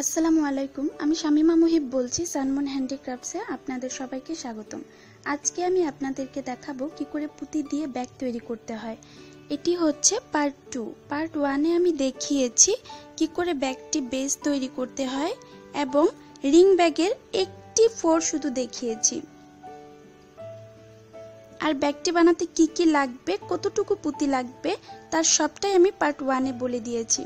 আসসালামু আলাইকুম। আমি শামিমা মুহিব বলছি সানমুন হ্যান্ডিক্রাফটসে। আপনাদের সবাইকে স্বাগতম। আজকে আমি আপনাদেরকে দেখাবো কি করে পুঁতি দিয়ে ব্যাগ তৈরি করতে হয়। এটি হচ্ছে পার্ট 2। পার্ট 1-এ আমি দেখিয়েছি কি করে ব্যাগটি বেস তৈরি করতে হয় এবং রিং ব্যাগের একটি 4 শুধু দেখিয়েছি। আর ব্যাগটি বানাতে কি কি লাগবে, কতটুকু পুঁতি লাগবে তার সবটাই আমি পার্ট 1-এ বলে দিয়েছি।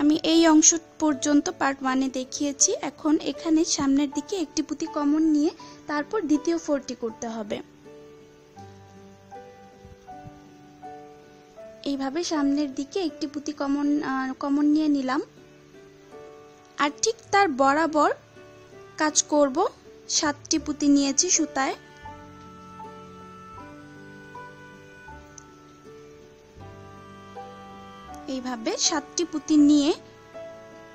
আমি এই অংশ পর্যন্ত পার্ট 1-এ দেখিয়েছি। এখন এখানে সামনের দিকে একটি পুঁতি কমন নিয়ে তারপর দ্বিতীয় 4টি করতে হবে। এইভাবে সামনের দিকে একটি পুঁতি কমন নিয়ে নিলাম আর ঠিক তার বরাবর কাজ করব। 7টি পুঁতি নিয়েছি সুতায়। এইভাবে 7টি পুঁতি নিয়ে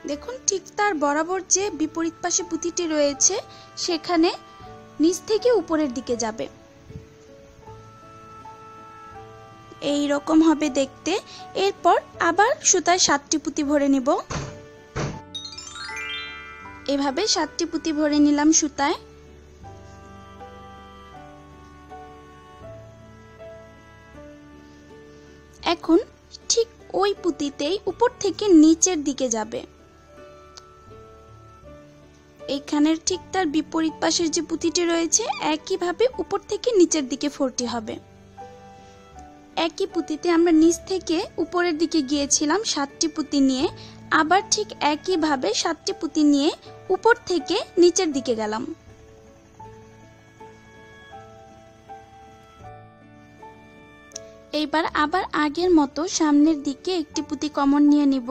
দেখুন ঠিক তার বরাবর যে বিপরীত পাশে পুঁতিটি রয়েছে সেখানে নিচ থেকে উপরের দিকে যাবে। এই রকম হবে দেখতে। এরপর আবার সুতায় 7টি পুঁতি ভরে নিব। এভাবে 7টি পুঁতি ভরে নিলাম সুতায়। এখন ঠিক ওই পুঁতিতেই উপর থেকে নিচের দিকে যাবে। এইখানের ঠিক তার বিপরীত পাশের যে পুঁতিটি রয়েছে একইভাবে উপর থেকে নিচের দিকে 4টি হবে। একই পুঁতিতে আমরা নিচ থেকে উপরের দিকে গিয়েছিলাম 7টি পুঁতি নিয়ে, আবার ঠিক একইভাবে 7টি পুঁতি নিয়ে উপর থেকে নিচের দিকে গেলাম। এইবার আবার আগের মতো সামনের দিকে একটি পুঁতি কমন নিয়ে নিব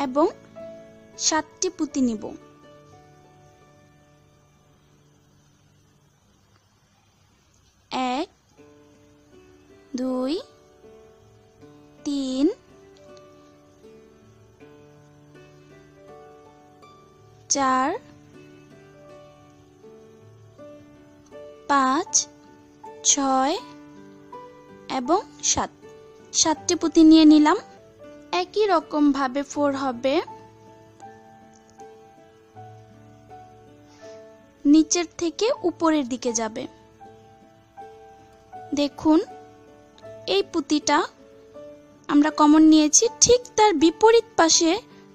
এবং 7টি পুঁতি নিব। 1 2 3 4 5 6 এবং 7টি পুঁতি নিয়ে নিলাম। একই রকম ভাবে 4 হবে। নিচের থেকে উপরের দিকে যাবে। দেখুন এই পুঁতিটা আমরা কমন নিয়েছি, ঠিক তার বিপরীত পাশে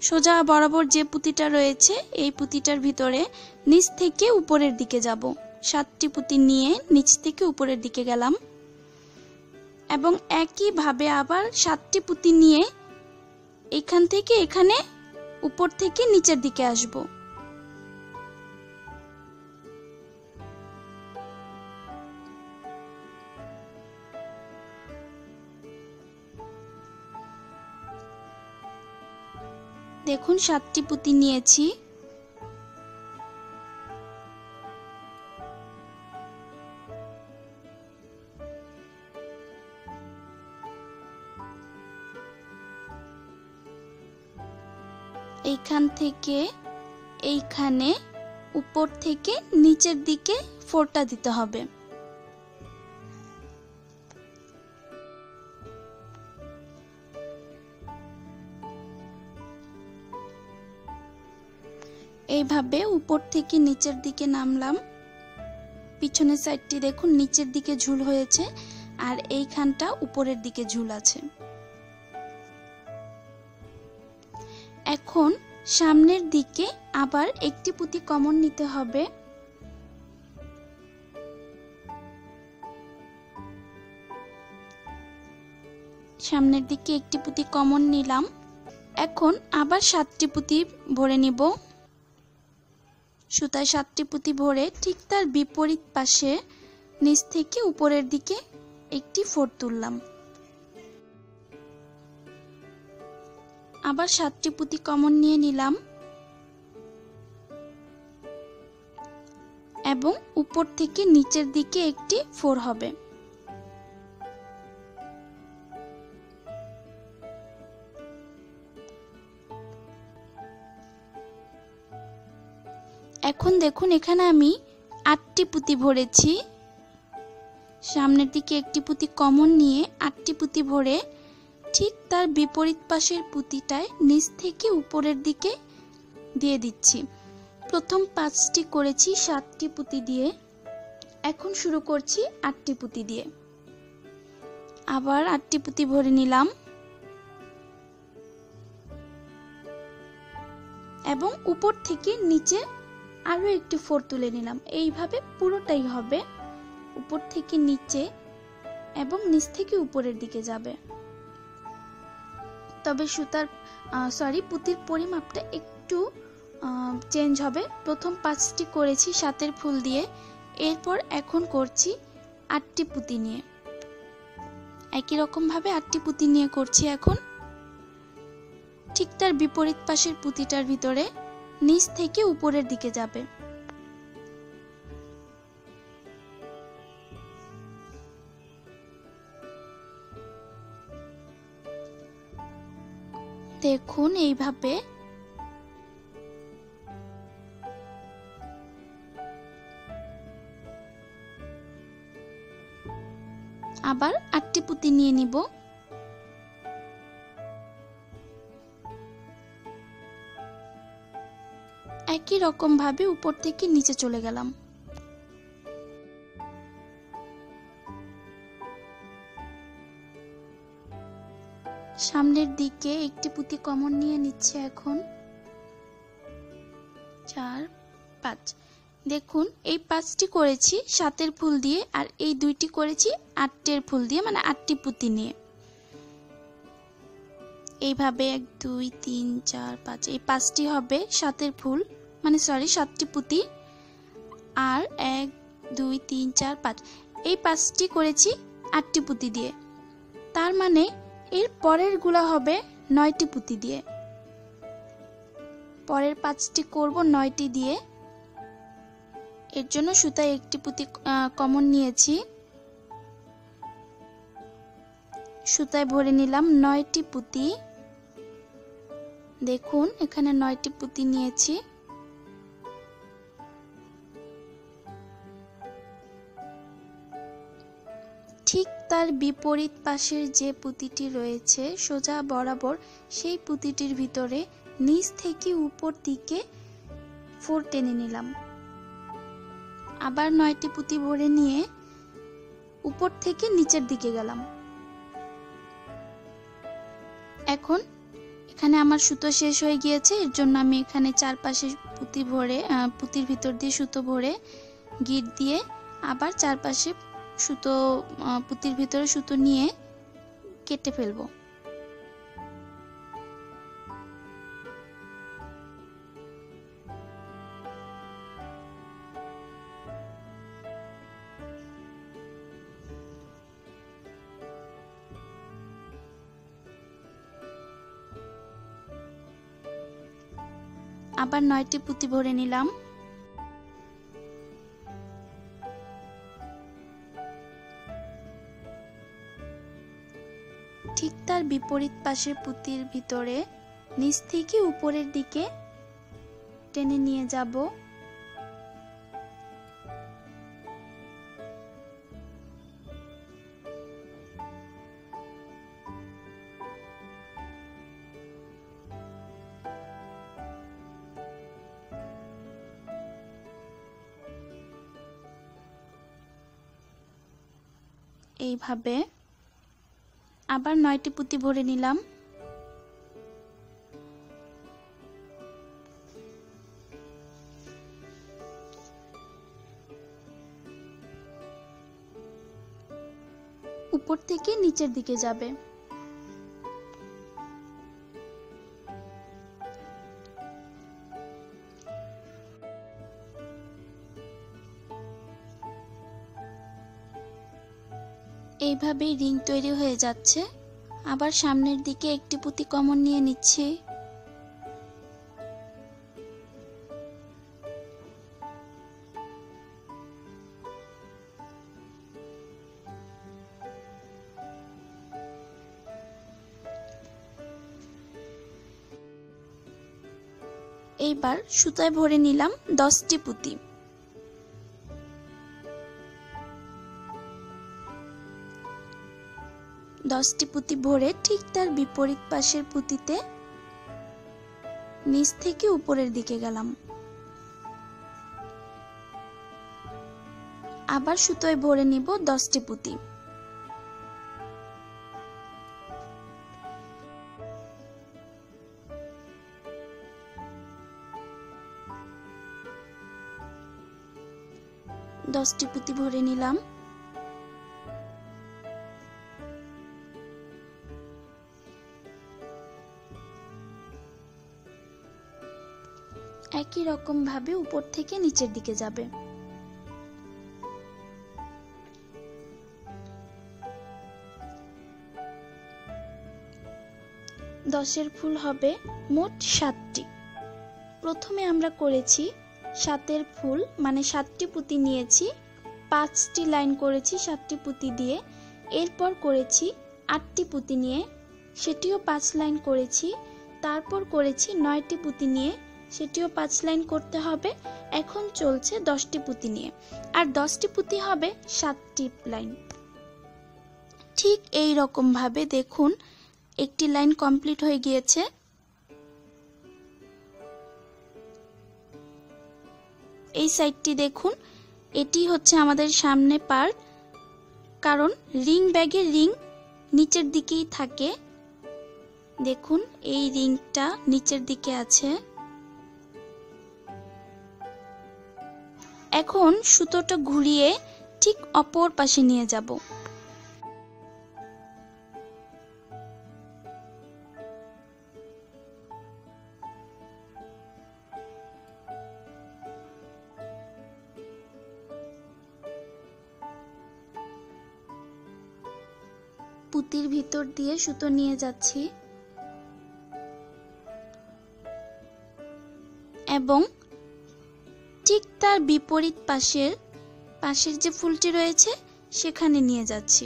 সোজা বরাবর যে পুঁতিটা রয়েছে এই পুঁতিটার ভিতরে নিচ থেকে উপরের দিকে যাব। 7টি পুঁতি নিয়ে নিচ থেকে উপরের দিকে গেলাম এবং একইভাবে আবার 7টি পুঁতি নিয়ে এখান থেকে এখানে উপর থেকে নিচের দিকে আসব। দেখুন 7টি পুঁতি নিয়েছি। এইখান থেকে এইখানে উপর থেকে নিচের দিকে 4টা দিতে হবে। এইভাবে উপর থেকে নিচের দিকে নামলাম। পিছনের সাইডটি দেখুন নিচের দিকে ঝুল হয়েছে আর এইখানটা উপরের দিকে ঝুল আছে। এখন সামনের দিকে আবার একটি পুঁতি কমন নিতে হবে। সামনের দিকে একটি পুঁতি কমন নিলাম। এখন আবার 7টি পুঁতি ভরে নিব। সুতায় 7টি পুঁতি ভরে ঠিক তার বিপরীত পাশে নিচ থেকে উপরের দিকে একটি 4 তুললাম। আবার 7টি পুঁতি কমন নিয়ে নিলাম এবং উপর থেকে নিচের দিকে একটি 4 হবে। এখন দেখুন এখানে আমি 8টি পুঁতি ভরেছি। সামনের দিকে একটি পুঁতি কমন নিয়ে 8টি পুঁতি ভরে ঠিক তার বিপরীত পাশের পুঁতিটায় নিচ থেকে উপরের দিকে দিয়ে দিচ্ছি। প্রথম 5টি করেছি 7টি পুঁতি দিয়ে, এখন শুরু করছি 8টি পুঁতি দিয়ে। আবার 8টি পুঁতি ভরে নিলাম এবং উপর থেকে নিচে আরো একটি 4 তুলে নিলাম। এইভাবে পুরোটাই হবে, উপর থেকে নিচে এবং নিচ থেকে উপরের দিকে যাবে। তবে পুঁতির পরিমাপটা একটু চেঞ্জ হবে। প্রথম 5টি করেছি 7এর ফুল দিয়ে, এরপর এখন করছি 8টি পুঁতি নিয়ে। একই রকম ভাবে 8টি পুঁতি নিয়ে করছি। এখন ঠিক তার বিপরীত পাশের পুঁতিটার ভিতরে নিচ থেকে উপরের দিকে যাবে। দেখুন এইভাবে আবার 8টি পুঁতি নিয়ে নিব। একই রকম ভাবে উপর থেকে নিচে চলে গেলাম। সামনের দিকে একটি পুঁতি কমন নিয়ে নিচ্ছে এখন। 4 5 দেখুন এই 5টি করেছি 7এর ফুল দিয়ে, আর এই 2টি করেছি 8এর ফুল দিয়ে, মানে 8টি পুঁতি নিয়ে। এইভাবে 1 2 3 4 5 এই 5টি হবে 7এর ফুল, মানে 7টি পুঁতি। আর 1 2 3 4 5 এই 5টি করেছি 8টি পুঁতি দিয়ে, তার মানে এর পরের গুলা হবে 9টি পুঁতি দিয়ে। পরের 5টি করব 9টি দিয়ে। এর জন্য সুতায় একটি পুঁতি কমন নিয়েছি, সুতায় ভরে নিলাম 9টি পুঁতি। দেখুন এখানে 9টি পুঁতি নিয়েছি। ঠিক তার বিপরীত পাশের যে পুঁতিটি রয়েছে সোজা বরাবর, সেই পুঁতিটির ভিতরে নিচ থেকে উপর দিকে 4 টেনে নিলাম। আবার 9টি পুঁতি ভরে নিয়ে উপর থেকে নিচের দিকে গেলাম। এখন এখানে আমার সুতো শেষ হয়ে গিয়েছে, এর জন্য আমি এখানে চারপাশে পুঁতি ভরে পুঁতির ভিতর দিয়ে সুতো ভরে গিট দিয়ে আবার চারপাশে সুতো পুঁতির ভিতরে সুতো নিয়ে কেটে ফেলবো। আবার 9টি পুঁতি ভরে নিলাম। ঠিক তার বিপরীত পাশের পুঁতির ভিতরে নিচ থেকে উপরের দিকে টেনে নিয়ে যাব। এইভাবে আবার 9টি পুঁতি ভরে নিলাম। উপর থেকে নিচের দিকে যাবে। এইভাবেই রিং তৈরি হয়ে যাচ্ছে। আবার সামনের দিকে একটি পুঁতি কমন নিয়ে নিচ্ছি। এইবার সুতায় ভরে নিলাম 10টি পুঁতি। 10টি পুঁতি ভরে ঠিক তার বিপরীত পাশের পুঁতিতে নিচ থেকে উপরের দিকে গেলাম। আবার সুতোয় ভরে নিব 10টি পুঁতি। দশটি পুঁতি ভরে নিলাম। একই রকম ভাবে উপর থেকে নিচের দিকে যাবে। দশের ফুল হবে মোট 7টি। প্রথমে আমরা করেছি 7এর ফুল, মানে 7টি পুঁতি নিয়েছি, 5টি লাইন করেছি 7টি পুঁতি দিয়ে। এরপর করেছি 8টি পুঁতি নিয়ে, সেটিও 5 লাইন করেছি। তারপর করেছি 9টি পুঁতি নিয়ে, সেটিও 5 লাইন করতে হবে। এখন চলছে 10টি পুঁতি নিয়ে, আর 10টি পুঁতি হবে 7টি লাইন। ঠিক এই রকম ভাবে দেখুন একটি লাইন কমপ্লিট হয়ে গিয়েছে। এই সাইডটি দেখুন, এটি হচ্ছে আমাদের সামনে পার্ট, কারণ রিং ব্যাগের রিং নিচের দিকেই থাকে। দেখুন এই রিংটা নিচের দিকে আছে। এখন সুতোটা ঘুরিয়ে ঠিক অপর পাশে নিয়ে যাব। পুঁতির ভিতর দিয়ে সুতো নিয়ে যাচ্ছি এবং ঠিক তার বিপরীত পাশের যে ফুলটি রয়েছে সেখানে নিয়ে যাচ্ছি।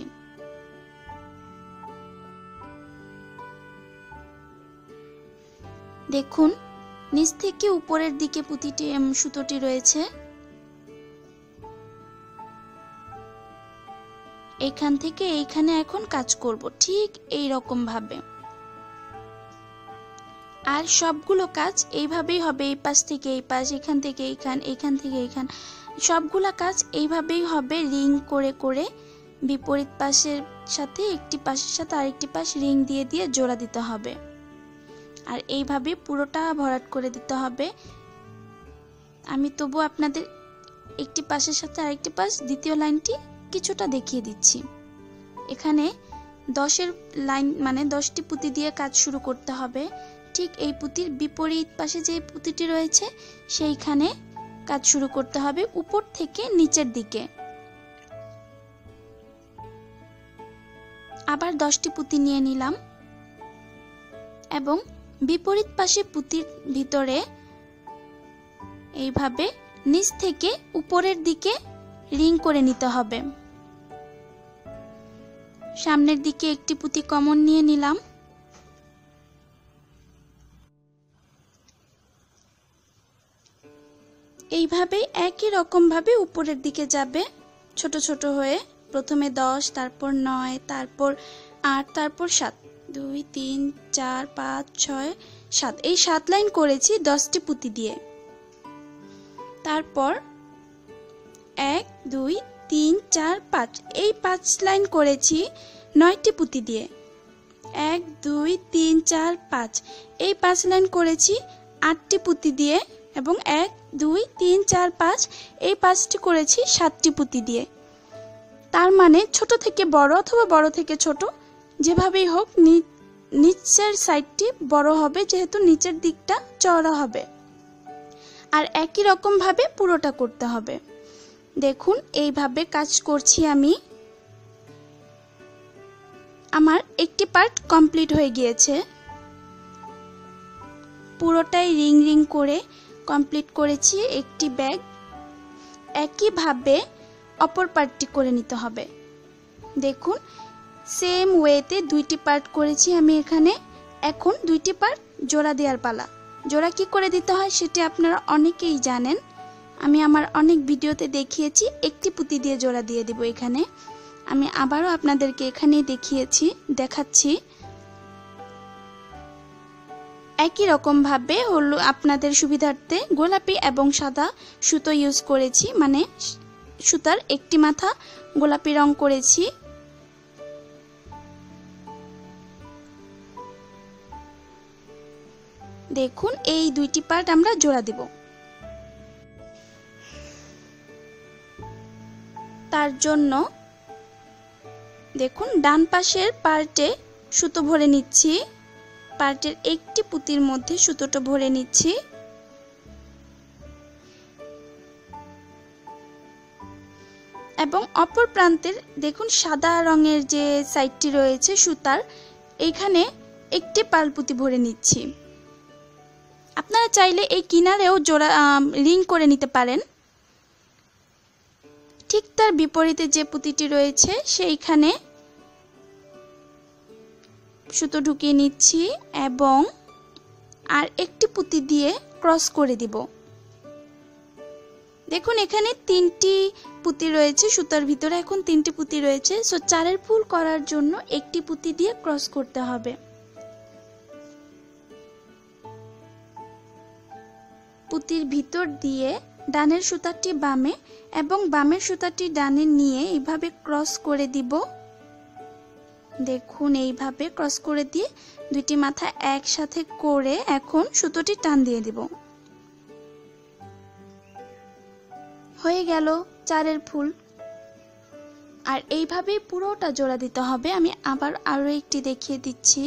দেখুন নিচ থেকে উপরের দিকে পুঁতিটি সুতোটি রয়েছে। এখান থেকে এইখানে এখন কাজ করব ঠিক এই রকম ভাবে। আর সবগুলো কাজ এইভাবেই হবে, এই পাশ থেকে এই পাশ, এখান থেকে এইখান, এখান থেকে এইখান, সবগুলা কাজ এইভাবেই হবে। রিং করে করে বিপরীত পাশের সাথে একটি পাশের সাথে আরেকটি পাশ রিং দিয়ে দিয়ে জোড়া দিতে হবে। আর এইভাবে পুরোটা ভরাট করে দিতে হবে। আমি তবু আপনাদের একটি পাশের সাথে আরেকটি পাশ দ্বিতীয় লাইনটি কিছুটা দেখিয়ে দিচ্ছি। এখানে 10এর লাইন মানে 10টি পুঁতি দিয়ে কাজ শুরু করতে হবে। ঠিক এই পুঁতির বিপরীত পাশে যে পুঁতিটি রয়েছে সেইখানে কাজ শুরু করতে হবে উপর থেকে নিচের দিকে। আবার 10টি পুঁতি নিয়ে নিলাম এবং বিপরীত পাশে পুঁতির ভিতরে এইভাবে নিচ থেকে উপরের দিকে রিং করে নিতে হবে। সামনের দিকে একটি পুঁতি কমন নিয়ে নিলাম। এইভাবে একই রকম ভাবে উপরের দিকে যাবে ছোট ছোট হয়ে। প্রথমে 10, তারপর 9, তারপর 8, তারপর 7, 2, 3, 4, 5, 6, 7। এই 7 লাইন করেছি 10টি পুঁতি দিয়ে। তারপর 1, 2, 3, 4, 5 এই 5 লাইন করেছি 9টি পুঁতি দিয়ে। 1, 2, 3, 4, 5 এই 5 লাইন করেছি 8টি পুঁতি দিয়ে এবং 1, 2, 3, 4, 5 এই 5টি করেছি 7টি পুঁতি দিয়ে। তার মানে ছোট থেকে বড় অথবা বড় থেকে ছোট যেভাবেই হোক নিচের সাইডটি বড় হবে, যেহেতু নিচের দিকটা চওড়া হবে। আর একই রকম ভাবে পুরোটা করতে হবে। দেখুন এইভাবে কাজ করছি আমি। আমার একটি পার্ট কমপ্লিট হয়ে গিয়েছে। পুরোটাই রিং রিং করে কমপ্লিট করেছি একটি ব্যাগ। একইভাবে অপর পার্টটি করে নিতে হবে। দেখুন সেম ওয়েতে 2টি পার্ট করেছি আমি এখানে। এখন 2টি পার্ট জোড়া দেওয়ার পালা। জোড়া কি করে দিতে হয় সেটি আপনারা অনেকেই জানেন। আমি আমার অনেক ভিডিওতে দেখিয়েছি। একটি পুঁতি দিয়ে জোড়া দিয়ে দিব এখানে। আমি আবারও আপনাদেরকে এখানেই দেখাচ্ছি। একই রকম ভাবে হলো আপনাদের সুবিধার্থে গোলাপি এবং সাদা সুতো ইউজ করেছি, মানে সুতার একটি মাথা গোলাপি রং করেছি। দেখুন এই দুইটি পার্ট আমরা জোড়া দেব। তার জন্য দেখুন ডান পাশের পার্টে সুতো ভরে নিচ্ছি, পার্টের একটি পুঁতির মধ্যে সুতোটা ভরে নিচ্ছি। এবং অপর প্রান্তের দেখুন সাদা রঙের যে সাইডটি রয়েছে সুতার, এইখানে একটি পাল পুঁতি ভরে নিচ্ছি। আপনারা চাইলে এই কিনারেও জোড়া রিং করে নিতে পারেন। ঠিক তার বিপরীতে যে পুঁতিটি রয়েছে সেইখানে সুতো ঢুকিয়ে নিচ্ছি এবং আর একটি পুঁতি দিয়ে ক্রস করে দিব। দেখুন এখানে 3টি পুঁতি রয়েছে সুতার ভিতরে, এখন 3টি পুঁতি রয়েছে, সো 4এর ফুল করার জন্য একটি পুঁতি দিয়ে ক্রস করতে হবে। পুঁতির ভিতর দিয়ে ডানের সুতাটি বামে এবং বামের সুতাটি ডানে নিয়ে এইভাবে ক্রস করে দিব। দেখুন এইভাবে ক্রস করে দিয়ে দুইটি মাথা একসাথে করে এখন সুতোটি টান দিয়ে দিব। হয়ে গেল 4এর ফুল। আর এইভাবেই পুরোটা জোড়া দিতে হবে। আমি আবার আরো একটি দেখিয়ে দিচ্ছি।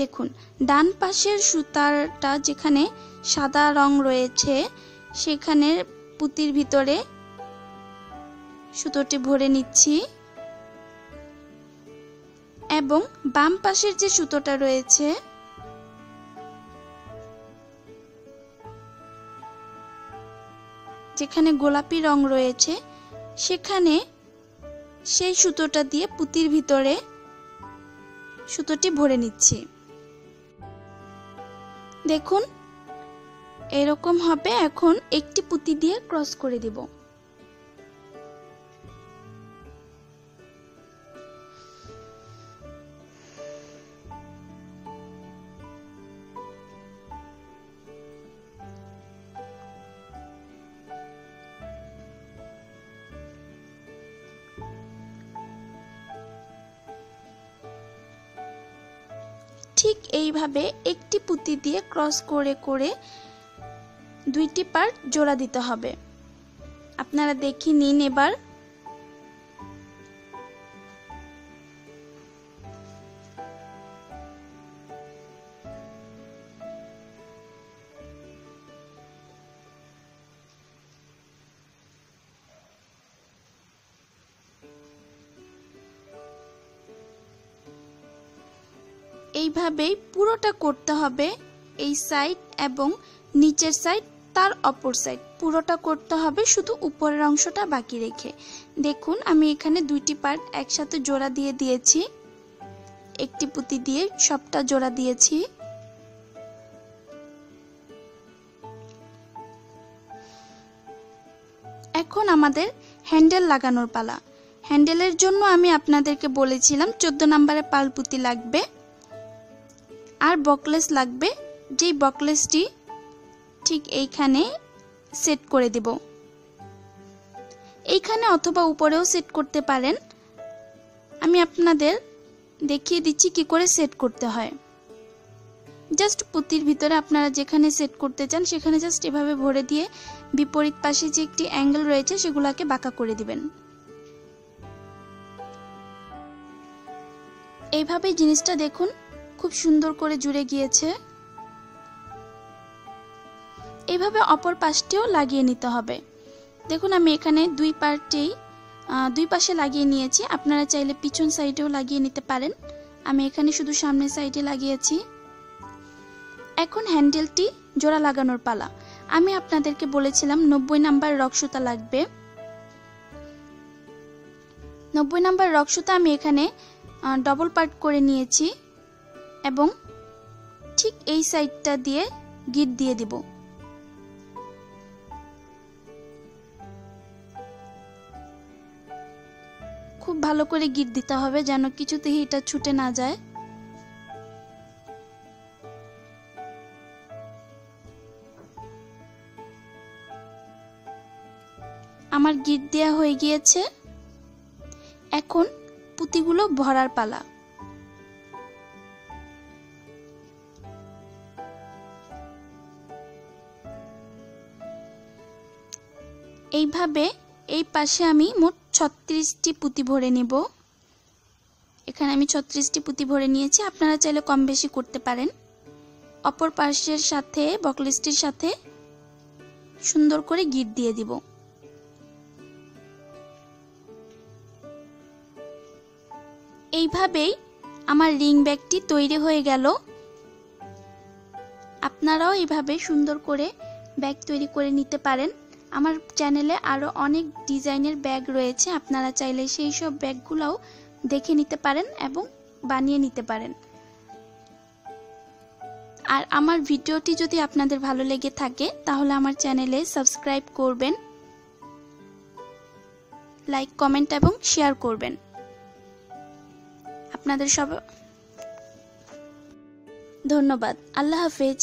দেখুন ডান পাশের সুতাটা যেখানে সাদা রং রয়েছে সেখানে পুঁতির ভিতরে সুতোটি ভরে নিচ্ছি এবং বাম পাশের যে সুতোটা রয়েছে যেখানে গোলাপি রং রয়েছে সেখানে সেই সুতোটা দিয়ে পুঁতির ভিতরে সুতোটি ভরে নিচ্ছি। দেখুন এরকম হবে। এখন একটি পুঁতি দিয়ে ক্রস করে দিব। ঠিক এইভাবে একটি পুঁতি দিয়ে ক্রস করে করে দুইটি পার্ট জোড়া দিতে হবে। আপনারা দেখে নিন এবার। এইভাবেই পুরোটা করতে হবে। এই সাইড এবং নিচের সাইড তার অপর সাইড পুরোটা করতে হবে, শুধু উপরের অংশটা বাকি রেখে। দেখুন আমি এখানে দুইটি পার্ট একসাথে জোড়া দিয়ে দিয়েছি, একটি পুঁতি দিয়ে সবটা জোড়া দিয়েছি। এখন আমাদের হ্যান্ডেল লাগানোর পালা। হ্যান্ডেলের জন্য আমি আপনাদেরকে বলেছিলাম 14 নম্বরের পাল পুঁতি লাগবে আর বকলেস লাগবে। যেই বকলেসটি ঠিক এইখানে সেট করে দেব, এইখানে অথবা উপরেও সেট করতে পারেন। আমি আপনাদের দেখিয়ে দিচ্ছি কি করে সেট করতে হয়। জাস্ট পুঁতির ভিতরে আপনারা যেখানে সেট করতে চান সেখানে জাস্ট এভাবে ভরে দিয়ে বিপরীত পাশে যে একটি অ্যাঙ্গেল রয়েছে সেগুলোকে বাঁকা করে দিবেন। এইভাবে জিনিসটা দেখুন খুব সুন্দর করে জুড়ে গিয়েছে। এইভাবে অপর পাশটিও লাগিয়ে নিতে হবে। দেখুন আমি এখানে দুই পাশে লাগিয়ে নিয়েছি, আপনারা চাইলে পিছন সাইডেও লাগিয়ে নিতে পারেন। আমি এখানে শুধু সামনের সাইডে লাগিয়েছি। এখন হ্যান্ডেলটি জোড়া লাগানোর পালা। আমি আপনাদেরকে বলেছিলাম 90 নাম্বার রক সুতা লাগবে। 90 নাম্বার রক সুতা আমি এখানে ডবল পার্ট করে নিয়েছি এবং ঠিক এই সাইডটা দিয়ে গিট দিয়ে দিব। খুব ভালো করে গিট দিতে হবে যেন কিছুতেই এটা ছুটে না যায়। আমার গিট দেওয়া হয়ে গিয়েছে, এখন পুঁতিগুলো ভরার পালা। এইভাবে এই পাশে আমি মোট 36টি পুঁতি ভরে নেব। এখানে আমি 36টি পুঁতি ভরে নিয়েছি, আপনারা চাইলে কম বেশি করতে পারেন। অপর পাশের সাথে বকলেসটির সাথে সুন্দর করে গিট দিয়ে দিব। এইভাবেই আমার রিং ব্যাগটি তৈরি হয়ে গেল। আপনারাও এইভাবে সুন্দর করে ব্যাগ তৈরি করে নিতে পারেন। আমার চ্যানেলে আরো অনেক ডিজাইনের ব্যাগ রয়েছে, আপনারা চাইলে সেই সব ব্যাগগুলোও দেখে নিতে পারেন এবং বানিয়ে নিতে পারেন। আর আমার ভিডিওটি যদি আপনাদের ভালো লেগে থাকে তাহলে আমার চ্যানেলে সাবস্ক্রাইব করবেন, লাইক, কমেন্ট এবং শেয়ার করবেন। আপনাদের সব ধন্যবাদ। আল্লাহ হাফেজ।